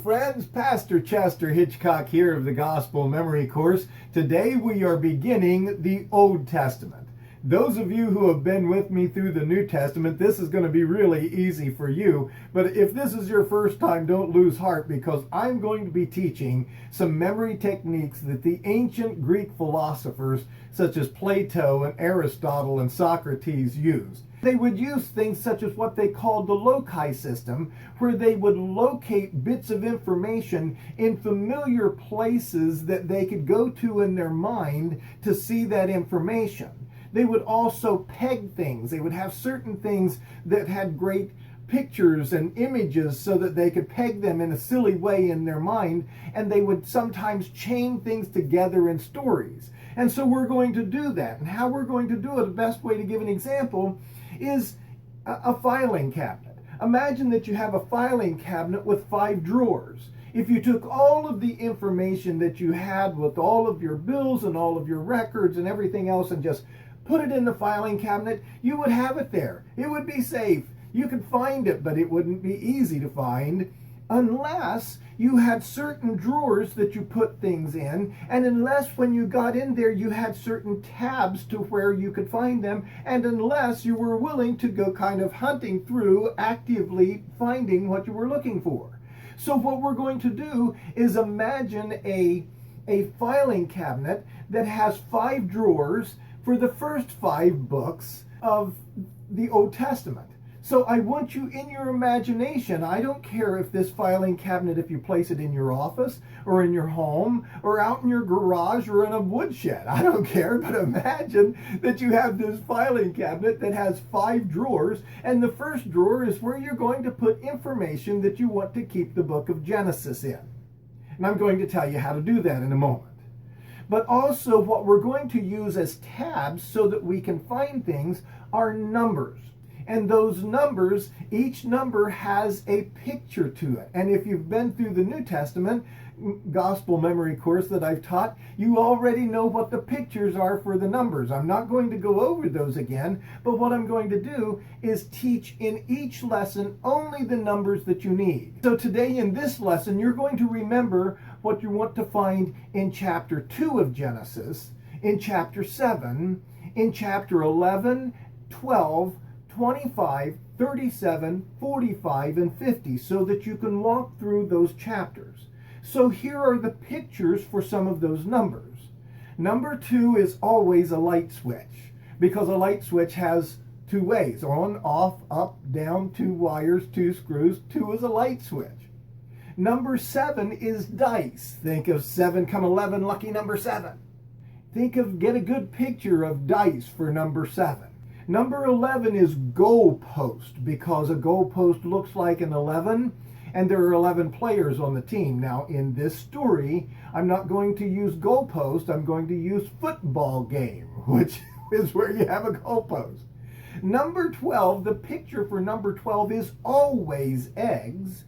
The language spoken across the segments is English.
friends, Pastor Chester Hitchcock here of the Gospel Memory Course. Today we are beginning the Old Testament. Those of you who have been with me through the New Testament, this is going to be really easy for you. But if this is your first time, don't lose heart, because I'm going to be teaching some memory techniques that the ancient Greek philosophers such as Plato and Aristotle and Socrates used. They would use things such as what they called the Loci system, where they would locate bits of information in familiar places that they could go to in their mind to see that information. They would also peg things. They would have certain things that had great pictures and images so that they could peg them in a silly way in their mind, and they would sometimes chain things together in stories. And so we're going to do that. And how we're going to do it, the best way to give an example is a filing cabinet. Imagine that you have a filing cabinet with 5 drawers. If you took all of the information that you had with all of your bills and all of your records and everything else and just put it in the filing cabinet, you would have it there. It would be safe. You could find it, but it wouldn't be easy to find unless you had certain drawers that you put things in, and unless when you got in there you had certain tabs to where you could find them, and unless you were willing to go kind of hunting through, actively finding what you were looking for. So what we're going to do is imagine a filing cabinet that has 5 drawers for the first 5 books of the Old Testament. So I want you in your imagination, I don't care if this filing cabinet, if you place it in your office or in your home or out in your garage or in a woodshed, I don't care, but imagine that you have this filing cabinet that has 5 drawers, and the first drawer is where you're going to put information that you want to keep the book of Genesis in. And I'm going to tell you how to do that in a moment. But also what we're going to use as tabs so that we can find things are numbers. And those numbers, each number has a picture to it. And if you've been through the New Testament gospel memory course that I've taught, you already know what the pictures are for the numbers. I'm not going to go over those again, but what I'm going to do is teach in each lesson only the numbers that you need. So today in this lesson, you're going to remember what you want to find in chapter 2 of Genesis, in chapter 7, in chapter 11, 12, 25, 37, 45, and 50, so that you can walk through those chapters. So here are the pictures for some of those numbers. Number 2 is always a light switch, because a light switch has 2 ways: on, off, up, down, 2 wires, 2 screws. 2 is a light switch. Number 7 is dice. Think of 7 come 11, lucky number 7. Get a good picture of dice for number 7. Number 11 is goalpost, because a goalpost looks like an 11, and there are 11 players on the team. Now, in this story, I'm not going to use goalpost, I'm going to use football game, which is where you have a goalpost. Number 12, the picture for number 12 is always eggs,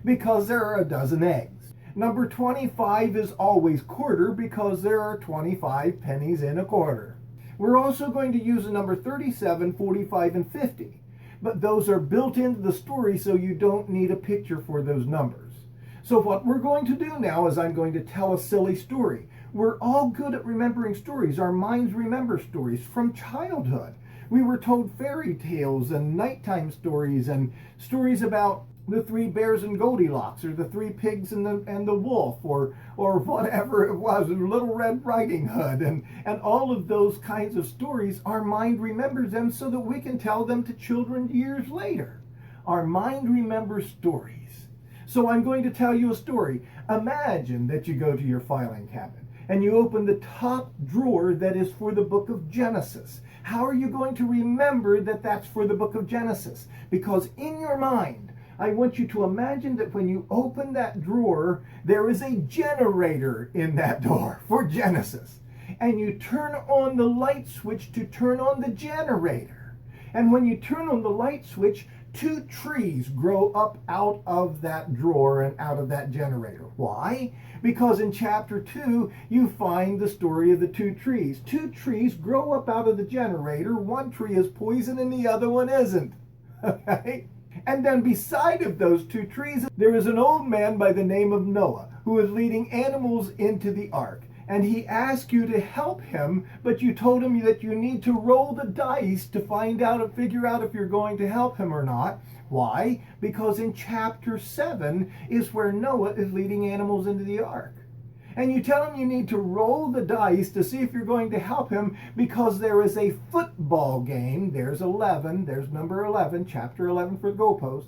because there are a dozen eggs. Number 25 is always quarter, because there are 25 pennies in a quarter. We're also going to use the number 37, 45, and 50. But those are built into the story, so you don't need a picture for those numbers. So what we're going to do now is I'm going to tell a silly story. We're all good at remembering stories. Our minds remember stories from childhood. We were told fairy tales and nighttime stories and stories about the 3 bears and Goldilocks, or the 3 pigs and the wolf, or whatever it was, Little Red Riding Hood, and all of those kinds of stories. Our mind remembers them so that we can tell them to children years later. Our mind remembers stories. So I'm going to tell you a story. Imagine that you go to your filing cabinet and you open the top drawer that is for the book of Genesis. How are you going to remember that that's for the book of Genesis? Because in your mind, I want you to imagine that when you open that drawer, there is a generator in that door for Genesis. And you turn on the light switch to turn on the generator. And when you turn on the light switch, 2 trees grow up out of that drawer and out of that generator. Why? Because in chapter 2, you find the story of the 2 trees. 2 trees grow up out of the generator. One tree is poison and the other one isn't. Okay? And then beside of those two trees, there is an old man by the name of Noah who is leading animals into the ark. And he asked you to help him, but you told him that you need to roll the dice to figure out if you're going to help him or not. Why? Because in chapter 7 is where Noah is leading animals into the ark. And you tell him you need to roll the dice to see if you're going to help him because there is a football game. There's number 11, chapter 11 for the Goalpost.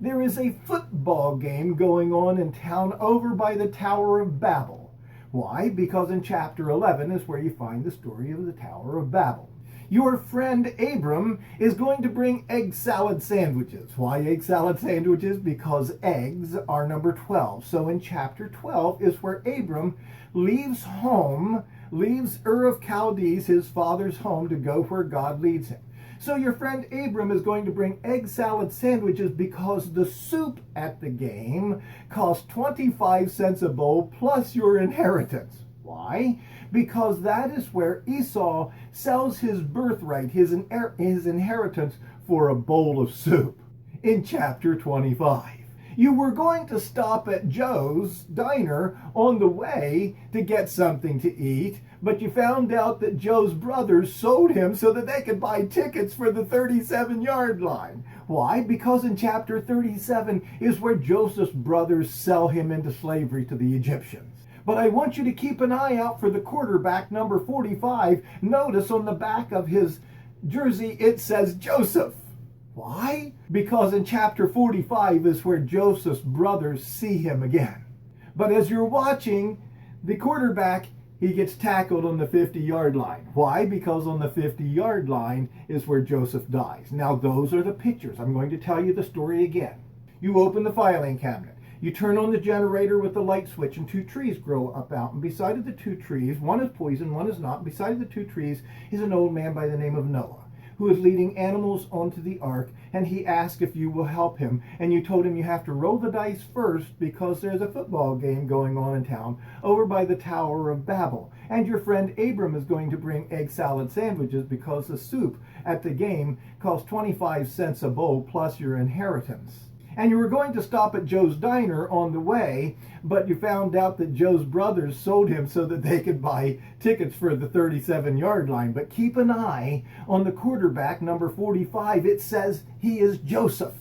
There is a football game going on in town over by the Tower of Babel. Why? Because in chapter 11 is where you find the story of the Tower of Babel. Your friend Abram is going to bring egg salad sandwiches. Why egg salad sandwiches? Because eggs are number 12. So in chapter 12 is where Abram leaves home, leaves Ur of Chaldees, his father's home, to go where God leads him. So your friend Abram is going to bring egg salad sandwiches because the soup at the game costs 25 cents a bowl plus your inheritance. Why? Because that is where Esau sells his birthright, his inheritance, for a bowl of soup in chapter 25. You were going to stop at Joe's diner on the way to get something to eat, but you found out that Joe's brothers sold him so that they could buy tickets for the 37-yard line. Why? Because in chapter 37 is where Joseph's brothers sell him into slavery to the Egyptians. But I want you to keep an eye out for the quarterback, number 45. Notice on the back of his jersey it says Joseph. Why? Because in chapter 45 is where Joseph's brothers see him again. But as you're watching, the quarterback, he gets tackled on the 50-yard line. Why? Because on the 50-yard line is where Joseph dies. Now those are the pictures. I'm going to tell you the story again. You open the filing cabinet. You turn on the generator with the light switch and two trees grow up out. And beside the two trees, one is poison, one is not. Beside the two trees is an old man by the name of Noah, who is leading animals onto the ark, and he asked if you will help him. And you told him you have to roll the dice first because there's a football game going on in town over by the Tower of Babel. And your friend Abram is going to bring egg salad sandwiches because the soup at the game costs 25 cents a bowl plus your inheritance. And you were going to stop at Joe's diner on the way, but you found out that Joe's brothers sold him so that they could buy tickets for the 37-yard line. But keep an eye on the quarterback, number 45. It says he is Joseph,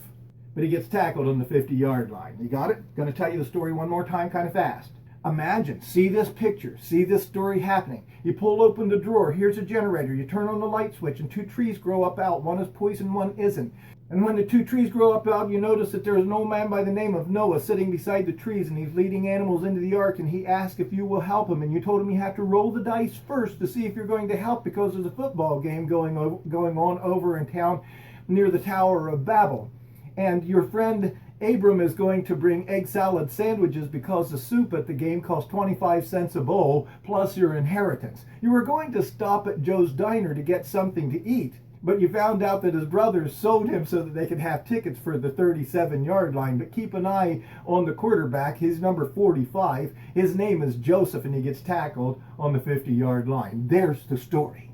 but he gets tackled on the 50-yard line. You got it? Going to tell you the story one more time kind of fast. Imagine, see this picture, see this story happening. You pull open the drawer, here's a generator, you turn on the light switch, and two trees grow up out. One is poison, one isn't. And when the two trees grow up out, you notice that there is an old man by the name of Noah sitting beside the trees, and he's leading animals into the ark, and he asks if you will help him. And you told him you have to roll the dice first to see if you're going to help because there's a football game going on over in town near the Tower of Babel. And your friend Abram is going to bring egg salad sandwiches because the soup at the game costs 25 cents a bowl plus your inheritance. You were going to stop at Joe's diner to get something to eat, but you found out that his brothers sold him so that they could have tickets for the 37-yard line. But keep an eye on the quarterback. He's number 45. His name is Joseph, and he gets tackled on the 50-yard line. There's the story.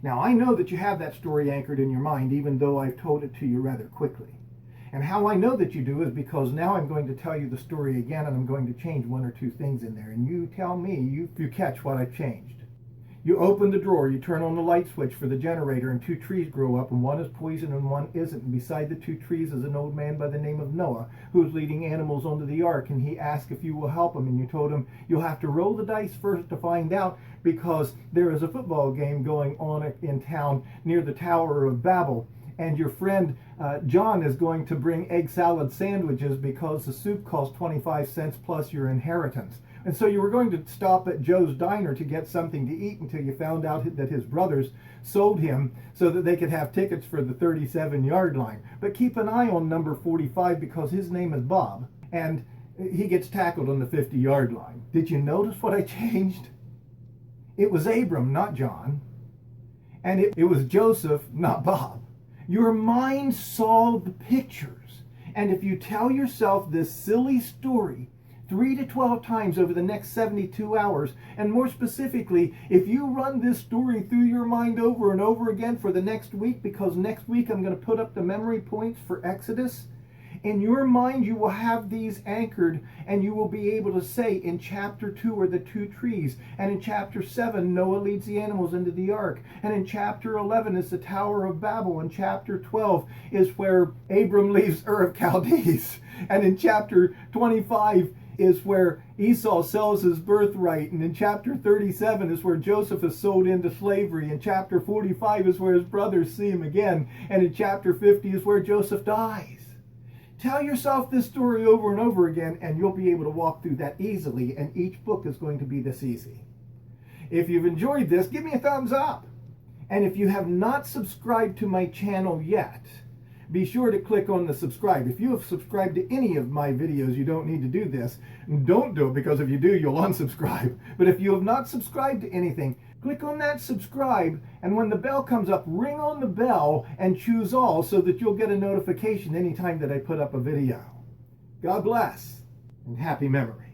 Now, I know that you have that story anchored in your mind, even though I've told it to you rather quickly. And how I know that you do is because now I'm going to tell you the story again, and I'm going to change one or two things in there. And you tell me if you catch what I've changed. You open the drawer, you turn on the light switch for the generator, and two trees grow up, and one is poison and one isn't. And beside the two trees is an old man by the name of Noah, who is leading animals onto the ark, and he asked if you will help him. And you told him you'll have to roll the dice first to find out because there is a football game going on in town near the Tower of Babel. And your friend John is going to bring egg salad sandwiches because the soup costs 25 cents plus your inheritance. And so you were going to stop at Joe's diner to get something to eat until you found out that his brothers sold him so that they could have tickets for the 37-yard line. But keep an eye on number 45 because his name is Bob, and he gets tackled on the 50-yard line. Did you notice what I changed? It was Abram, not John. And it was Joseph, not Bob. Your mind saw the pictures. And if you tell yourself this silly story 3 to 12 times over the next 72 hours. And more specifically, if you run this story through your mind over and over again for the next week, because next week I'm going to put up the memory points for Exodus, in your mind you will have these anchored, and you will be able to say in chapter 2 are the 2 trees, and in chapter 7 Noah leads the animals into the ark, and in chapter 11 is the Tower of Babel, and chapter 12 is where Abram leaves Ur of Chaldees, and in chapter 25 is where Esau sells his birthright, and in chapter 37 is where Joseph is sold into slavery, and chapter 45 is where his brothers see him again, and in chapter 50 is where Joseph dies. Tell yourself this story over and over again, and you'll be able to walk through that easily, and each book is going to be this easy. If you've enjoyed this, give me a thumbs up. And if you have not subscribed to my channel yet, be sure to click on the subscribe. If you have subscribed to any of my videos, you don't need to do this. Don't do it, because if you do, you'll unsubscribe. But if you have not subscribed to anything, click on that subscribe, and when the bell comes up, ring on the bell and choose all so that you'll get a notification anytime that I put up a video. God bless, and happy memory.